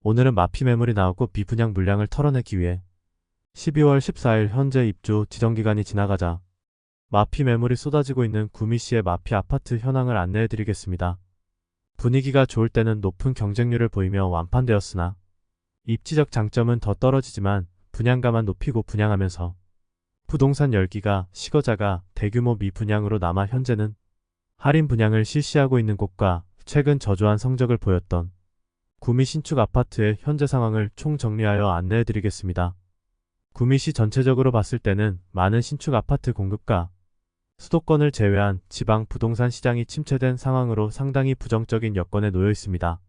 오늘은 마피 매물이 나오고 미분양 물량을 털어내기 위해 12월 14일 현재 입주 지정기간이 지나가자 마피 매물이 쏟아지고 있는 구미시의 마피 아파트 현황을 안내해드리겠습니다. 분위기가 좋을 때는 높은 경쟁률을 보이며 완판되었으나 입지적 장점은 더 떨어지지만 분양가만 높이고 분양하면서 부동산 열기가 식어자가 대규모 미분양으로 남아 현재는 할인 분양을 실시하고 있는 곳과 최근 저조한 성적을 보였던 구미 신축 아파트의 현재 상황을 총정리하여 안내해드리겠습니다. 구미시 전체적으로 봤을 때는 많은 신축 아파트 공급과 수도권을 제외한 지방 부동산 시장이 침체된 상황으로 상당히 부정적인 여건에 놓여 있습니다.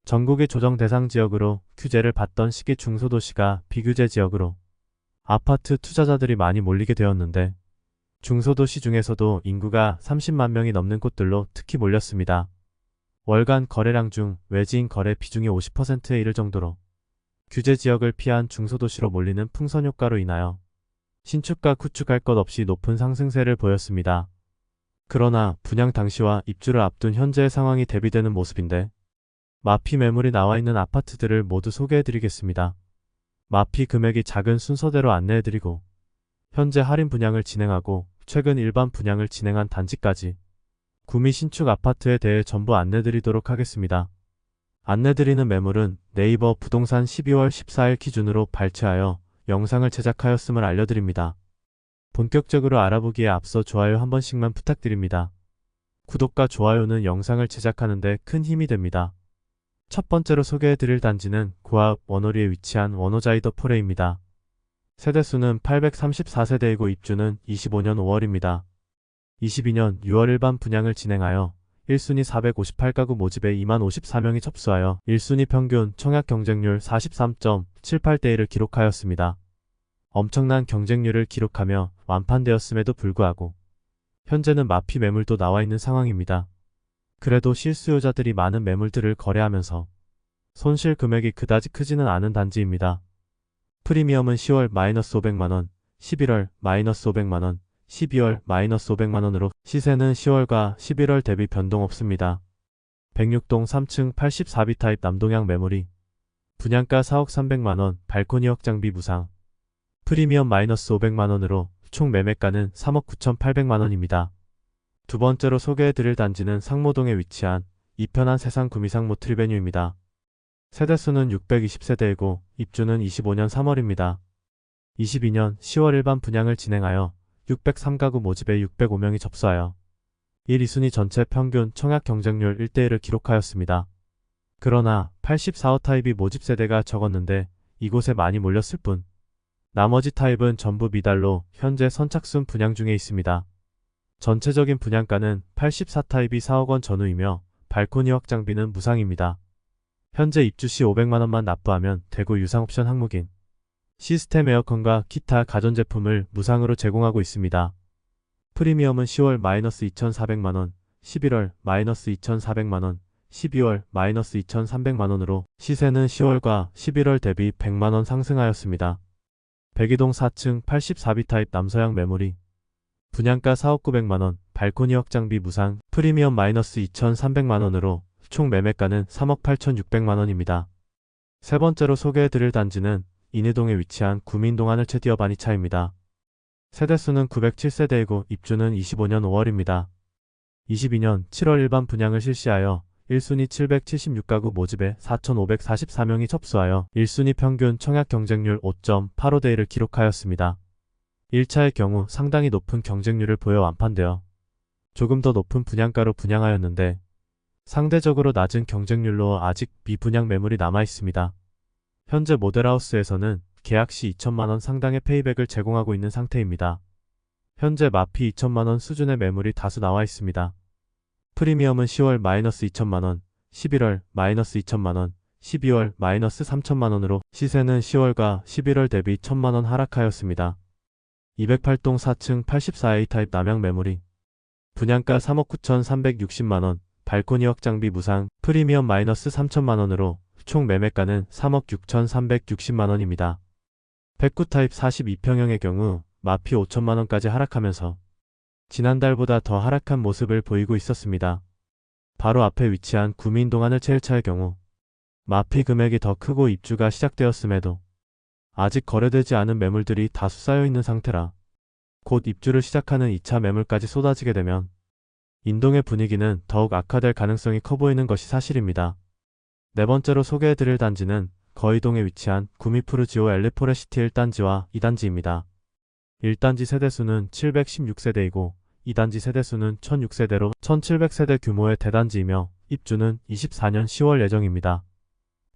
전국의 조정 대상 지역으로 규제를 받던 시기 중소도시가 비규제 지역으로 아파트 투자자들이 많이 몰리게 되었는데 중소도시 중에서도 인구가 30만 명이 넘는 곳들로 특히 몰렸습니다. 월간 거래량 중 외지인 거래 비중이 50%에 이를 정도로 규제 지역을 피한 중소도시로 몰리는 풍선 효과로 인하여 신축과 구축할 것 없이 높은 상승세를 보였습니다. 그러나 분양 당시와 입주를 앞둔 현재의 상황이 대비되는 모습인데 마피 매물이 나와 있는 아파트들을 모두 소개해드리겠습니다. 마피 금액이 작은 순서대로 안내해드리고 현재 할인 분양을 진행하고 최근 일반 분양을 진행한 단지까지 구미 신축 아파트에 대해 전부 안내드리도록 하겠습니다. 안내드리는 매물은 네이버 부동산 12월 14일 기준으로 발췌하여 영상을 제작하였음을 알려드립니다. 본격적으로 알아보기에 앞서 좋아요 한 번씩만 부탁드립니다. 구독과 좋아요는 영상을 제작하는 데 큰 힘이 됩니다. 첫 번째로 소개해드릴 단지는 고압 원호리에 위치한 원호자이더 포레입니다. 세대수는 834세대이고 입주는 25년 5월입니다. 22년 6월 일반 분양을 진행하여 1순위 458가구 모집에 2만 54명이 접수하여 1순위 평균 청약 경쟁률 43.78대 1을 기록하였습니다. 엄청난 경쟁률을 기록하며 완판되었음에도 불구하고 현재는 마피 매물도 나와 있는 상황입니다. 그래도 실수요자들이 많은 매물들을 거래하면서 손실 금액이 그다지 크지는 않은 단지입니다. 프리미엄은 10월 -500만원, 11월 -500만원, 12월 -500만원으로 시세는 10월과 11월 대비 변동 없습니다. 106동 3층 84B 타입 남동향 매물이 분양가 4억 300만원, 발코니 확장비 무상, 프리미엄 -500만원으로 총 매매가는 3억 9,800만원입니다. 두 번째로 소개해드릴 단지는 상모동에 위치한 이편한 세상 구미 상모 트리베뉴입니다. 세대수는 620세대이고 입주는 25년 3월입니다. 22년 10월 일반 분양을 진행하여 603가구 모집에 605명이 접수하여 1, 2순위 전체 평균 청약 경쟁률 1대1을 기록하였습니다. 그러나 84호 타입이 모집 세대가 적었는데 이곳에 많이 몰렸을 뿐 나머지 타입은 전부 미달로 현재 선착순 분양 중에 있습니다. 전체적인 분양가는 84 타입이 4억원 전후이며 발코니 확장비는 무상입니다. 현재 입주 시 500만원만 납부하면 대구 유상옵션 항목인 시스템 에어컨과 기타 가전제품을 무상으로 제공하고 있습니다. 프리미엄은 10월 -2,400만원, 11월 -2,400만원, 12월 -2,300만원으로 시세는 10월과 11월 대비 100만원 상승하였습니다. 백이동 4층 84B 타입 남서향 매물이 분양가 4억 900만원, 발코니 확장비 무상, 프리미엄 -2,300만원으로 총 매매가는 3억 8,600만원입니다. 세 번째로 소개해드릴 단지는 인해동에 위치한 구민동 하늘채 디어바니차입니다. 세대수는 907세대이고 입주는 25년 5월입니다. 22년 7월 일반 분양을 실시하여 1순위 776가구 모집에 4,544명이 접수하여 1순위 평균 청약 경쟁률 5.85대 1을 기록하였습니다. 1차의 경우 상당히 높은 경쟁률을 보여 완판되어 조금 더 높은 분양가로 분양하였는데 상대적으로 낮은 경쟁률로 아직 미분양 매물이 남아있습니다. 현재 모델하우스에서는 계약 시 2천만원 상당의 페이백을 제공하고 있는 상태입니다. 현재 마피 2천만원 수준의 매물이 다수 나와 있습니다. 프리미엄은 10월 -2천만원, 11월 -2천만원, 12월 -3천만원으로 시세는 10월과 11월 대비 1천만원 하락하였습니다. 208동 4층 84A 타입 남향 매물이 분양가 3억 9,360만원, 발코니 확장비 무상, 프리미엄 -3천만원으로 총 매매가는 3억 6,360만원입니다. 109 타입 42평형의 경우 마피 5천만원까지 하락하면서 지난달보다 더 하락한 모습을 보이고 있었습니다. 바로 앞에 위치한 구민동 하늘채 1차의 경우 마피 금액이 더 크고 입주가 시작되었음에도 아직 거래되지 않은 매물들이 다수 쌓여 있는 상태라 곧 입주를 시작하는 2차 매물까지 쏟아지게 되면 인동의 분위기는 더욱 악화될 가능성이 커 보이는 것이 사실입니다. 네 번째로 소개해드릴 단지는 거의동에 위치한 구미푸르지오 엘리포레시티 1단지와 2단지입니다. 1단지 세대수는 716세대이고 2단지 세대수는 1006세대로 1700세대 규모의 대단지이며 입주는 24년 10월 예정입니다.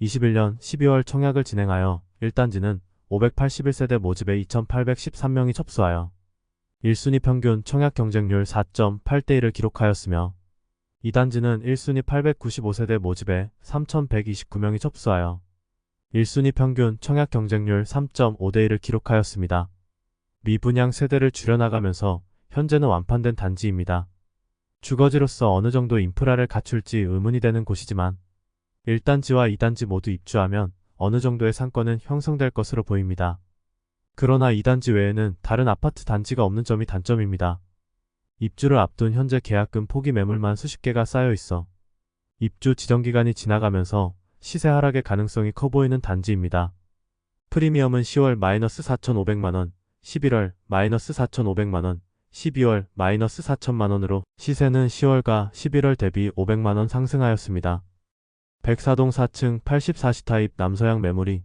21년 12월 청약을 진행하여 1단지는 581세대 모집에 2813명이 접수하여 1순위 평균 청약 경쟁률 4.8대 1을 기록하였으며 2단지는 1순위 895세대 모집에 3129명이 접수하여 1순위 평균 청약 경쟁률 3.5대 1을 기록하였습니다. 미분양 세대를 줄여나가면서 현재는 완판된 단지입니다. 주거지로서 어느 정도 인프라를 갖출지 의문이 되는 곳이지만 1단지와 2단지 모두 입주하면 어느 정도의 상권은 형성될 것으로 보입니다. 그러나 2단지 외에는 다른 아파트 단지가 없는 점이 단점입니다. 입주를 앞둔 현재 계약금 포기 매물만 수십 개가 쌓여 있어 입주 지정기간이 지나가면서 시세 하락의 가능성이 커 보이는 단지입니다. 프리미엄은 10월 -4,500만원, 11월 -4,500만원, 12월 -4,000만원으로 시세는 10월과 11월 대비 500만원 상승하였습니다. 104동 4층 84시 타입 남서양 매물이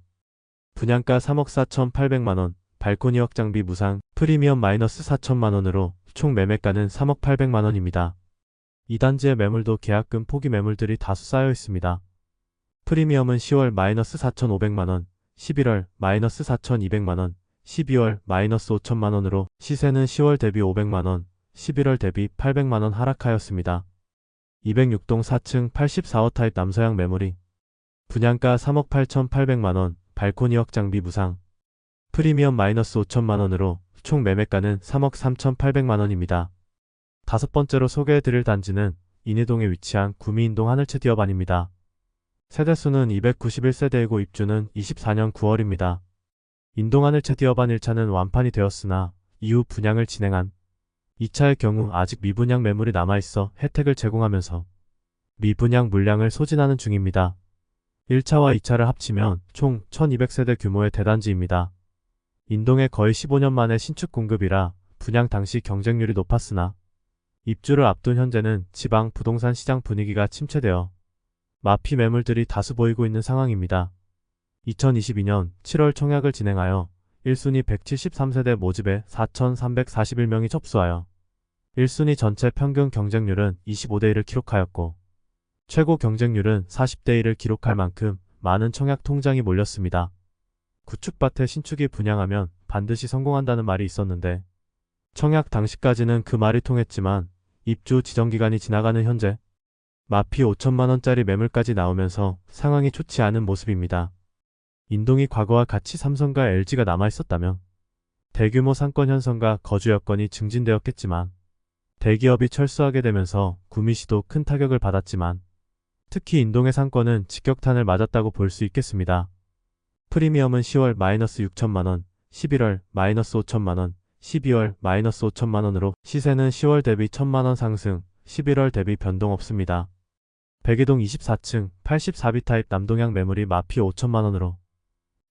분양가 3억 4,800만원, 발코니 확장비 무상, 프리미엄 -4,000만원으로 총 매매가는 3억 800만원입니다. 2단지의 매물도 계약금 포기 매물들이 다수 쌓여 있습니다. 프리미엄은 10월 -4,500만원, 11월 -4,200만원, 12월 -5,000만원으로 시세는 10월 대비 500만원, 11월 대비 800만원 하락하였습니다. 206동 4층 84호 타입 남서양 매물이 분양가 3억 8,800만원, 발코니 확장비 무상, 프리미엄 -5천만원으로 총 매매가는 3억 3,800만원입니다. 다섯 번째로 소개해드릴 단지는 인해동에 위치한 구미인동 하늘채 디어반입니다. 세대수는 291세대이고 입주는 24년 9월입니다. 인동 하늘채 디어반 1차는 완판이 되었으나 이후 분양을 진행한 2차의 경우 아직 미분양 매물이 남아있어 혜택을 제공하면서 미분양 물량을 소진하는 중입니다. 1차와 2차를 합치면 총 1200세대 규모의 대단지입니다. 인동에 거의 15년 만에 신축 공급이라 분양 당시 경쟁률이 높았으나 입주를 앞둔 현재는 지방 부동산 시장 분위기가 침체되어 마피 매물들이 다수 보이고 있는 상황입니다. 2022년 7월 청약을 진행하여 1순위 173세대 모집에 4,341명이 접수하여 1순위 전체 평균 경쟁률은 25대 1을 기록하였고 최고 경쟁률은 40대 1을 기록할 만큼 많은 청약 통장이 몰렸습니다. 구축밭에 신축이 분양하면 반드시 성공한다는 말이 있었는데 청약 당시까지는 그 말이 통했지만 입주 지정기간이 지나가는 현재 마피 5천만원짜리 매물까지 나오면서 상황이 좋지 않은 모습입니다. 인동이 과거와 같이 삼성과 LG가 남아있었다면 대규모 상권 형성과 거주 여건이 증진되었겠지만 대기업이 철수하게 되면서 구미시도 큰 타격을 받았지만 특히 인동의 상권은 직격탄을 맞았다고 볼 수 있겠습니다. 프리미엄은 10월 -6천만원, 11월 -5천만원, 12월 -5천만원으로 시세는 10월 대비 1000만원 상승, 11월 대비 변동 없습니다. 백이동 24층 84B 타입 남동향 매물이 마피 5천만원으로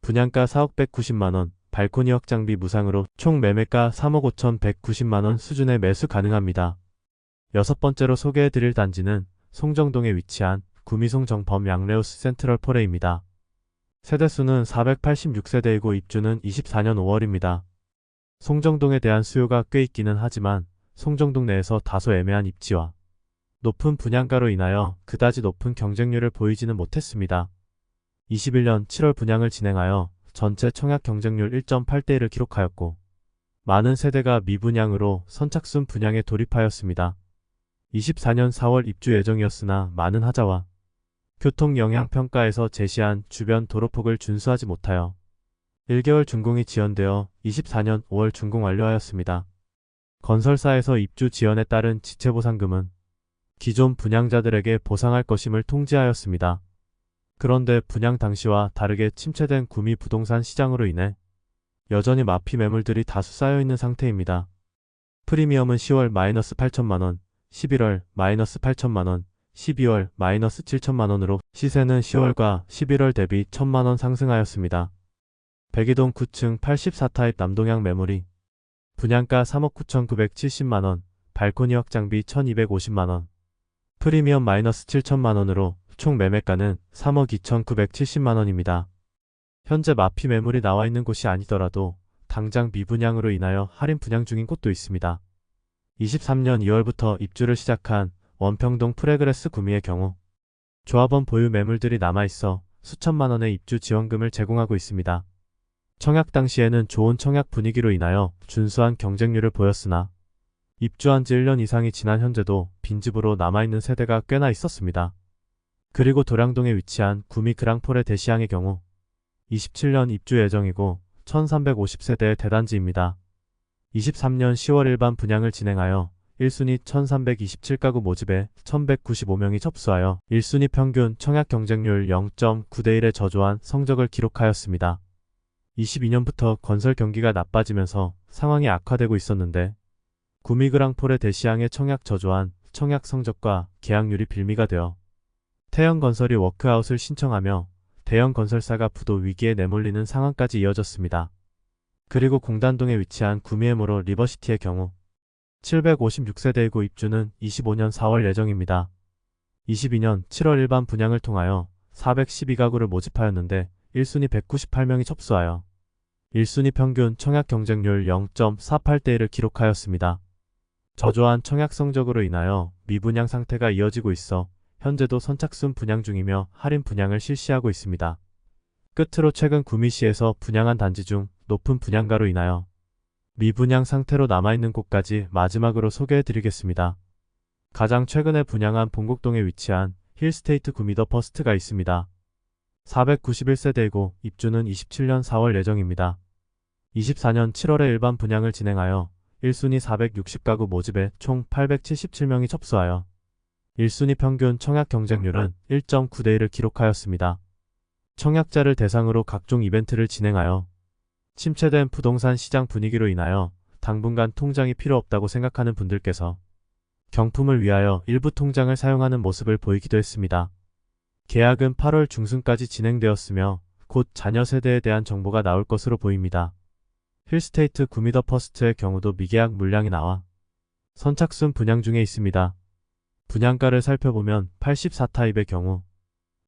분양가 4억 190만원, 발코니 확장비 무상으로 총 매매가 3억 5,190만원 수준의 매수 가능합니다. 여섯 번째로 소개해드릴 단지는 송정동에 위치한 구미송정범 양레우스 센트럴 포레입니다. 세대수는 486세대이고 입주는 24년 5월입니다. 송정동에 대한 수요가 꽤 있기는 하지만 송정동 내에서 다소 애매한 입지와 높은 분양가로 인하여 그다지 높은 경쟁률을 보이지는 못했습니다. 21년 7월 분양을 진행하여 전체 청약 경쟁률 1.8대 1을 기록하였고 많은 세대가 미분양으로 선착순 분양에 돌입하였습니다. 24년 4월 입주 예정이었으나 많은 하자와 교통 영향평가에서 제시한 주변 도로폭을 준수하지 못하여 1개월 준공이 지연되어 24년 5월 준공 완료하였습니다. 건설사에서 입주 지연에 따른 지체보상금은 기존 분양자들에게 보상할 것임을 통지하였습니다. 그런데 분양 당시와 다르게 침체된 구미 부동산 시장으로 인해 여전히 마피 매물들이 다수 쌓여있는 상태입니다. 프리미엄은 10월 -8천만원, 11월 -8천만원, 12월 마이너스 7천만원으로 시세는 10월과 11월 대비 1천만원 상승하였습니다. 백이동 9층 84타입 남동향 매물이 분양가 3억 9,970만원, 발코니 확장비 1,250만원, 프리미엄 마이너스 7천만원으로 총 매매가는 3억 2,970만원입니다. 현재 마피 매물이 나와 있는 곳이 아니더라도 당장 미분양으로 인하여 할인 분양 중인 곳도 있습니다. 23년 2월부터 입주를 시작한 원평동 프레그레스 구미의 경우 조합원 보유 매물들이 남아있어 수천만원의 입주 지원금을 제공하고 있습니다. 청약 당시에는 좋은 청약 분위기로 인하여 준수한 경쟁률을 보였으나 입주한 지 1년 이상이 지난 현재도 빈집으로 남아있는 세대가 꽤나 있었습니다. 그리고 도량동에 위치한 구미 그랑폴의 대시양의 경우 27년 입주 예정이고 1350세대의 대단지입니다. 23년 10월 일반 분양을 진행하여 1순위 1327가구 모집에 1195명이 접수하여 1순위 평균 청약 경쟁률 0.9대 1의 저조한 성적을 기록하였습니다. 22년부터 건설 경기가 나빠지면서 상황이 악화되고 있었는데 구미 그랑폴의 대시양의 청약 저조한 청약 성적과 계약률이 빌미가 되어 태영건설이 워크아웃을 신청하며 대형 건설사가 부도 위기에 내몰리는 상황까지 이어졌습니다. 그리고 공단동에 위치한 구미에모로 리버시티의 경우 756세대이고 입주는 25년 4월 예정입니다. 22년 7월 일반 분양을 통하여 412가구를 모집하였는데 1순위 198명이 접수하여 1순위 평균 청약 경쟁률 0.48대 1을 기록하였습니다. 저조한 청약 성적으로 인하여 미분양 상태가 이어지고 있어 현재도 선착순 분양 중이며 할인 분양을 실시하고 있습니다. 끝으로 최근 구미시에서 분양한 단지 중 높은 분양가로 인하여 미분양 상태로 남아있는 곳까지 마지막으로 소개해드리겠습니다. 가장 최근에 분양한 본곡동에 위치한 힐스테이트 구미 더 퍼스트가 있습니다. 491세대이고 입주는 27년 4월 예정입니다. 24년 7월에 일반 분양을 진행하여 1순위 460가구 모집에 총 877명이 접수하여 1순위 평균 청약 경쟁률은 1.9대 1을 기록하였습니다. 청약자를 대상으로 각종 이벤트를 진행하여 침체된 부동산 시장 분위기로 인하여 당분간 통장이 필요 없다고 생각하는 분들께서 경품을 위하여 일부 통장을 사용하는 모습을 보이기도 했습니다. 계약은 8월 중순까지 진행되었으며 곧 자녀 세대에 대한 정보가 나올 것으로 보입니다. 힐스테이트 구미 더 퍼스트의 경우도 미계약 물량이 나와 선착순 분양 중에 있습니다. 분양가를 살펴보면 84타입의 경우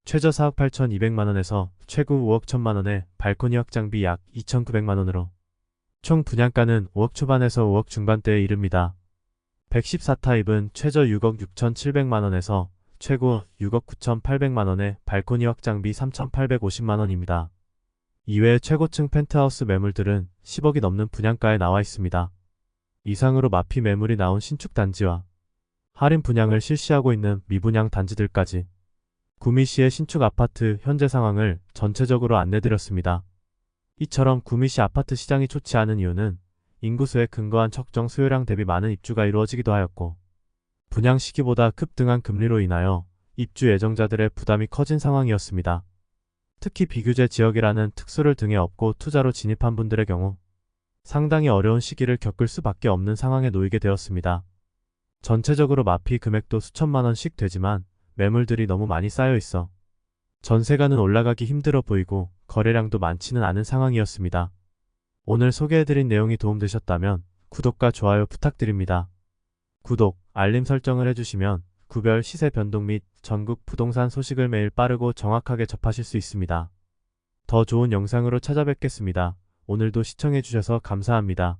최저 4억 8,200만원에서 최고 5억 1천만원의 발코니 확장비 약 2,900만원으로 총 분양가는 5억 초반에서 5억 중반대에 이릅니다. 114타입은 최저 6억 6,700만원에서 최고 6억 9,800만원의 발코니 확장비 3,850만원입니다. 이외에 최고층 펜트하우스 매물들은 10억이 넘는 분양가에 나와 있습니다. 이상으로 마피 매물이 나온 신축 단지와 할인 분양을 실시하고 있는 미분양 단지들까지 구미시의 신축 아파트 현재 상황을 전체적으로 안내드렸습니다. 이처럼 구미시 아파트 시장이 좋지 않은 이유는 인구수에 근거한 적정 수요량 대비 많은 입주가 이루어지기도 하였고 분양 시기보다 급등한 금리로 인하여 입주 예정자들의 부담이 커진 상황이었습니다. 특히 비규제 지역이라는 특수를 등에 업고 투자로 진입한 분들의 경우 상당히 어려운 시기를 겪을 수밖에 없는 상황에 놓이게 되었습니다. 전체적으로 마피 금액도 수천만원씩 되지만 매물들이 너무 많이 쌓여 있어 전세가는 올라가기 힘들어 보이고 거래량도 많지는 않은 상황이었습니다. 오늘 소개해드린 내용이 도움되셨다면 구독과 좋아요 부탁드립니다. 구독, 알림 설정을 해주시면 구별 시세 변동 및 전국 부동산 소식을 매일 빠르고 정확하게 접하실 수 있습니다. 더 좋은 영상으로 찾아뵙겠습니다. 오늘도 시청해주셔서 감사합니다.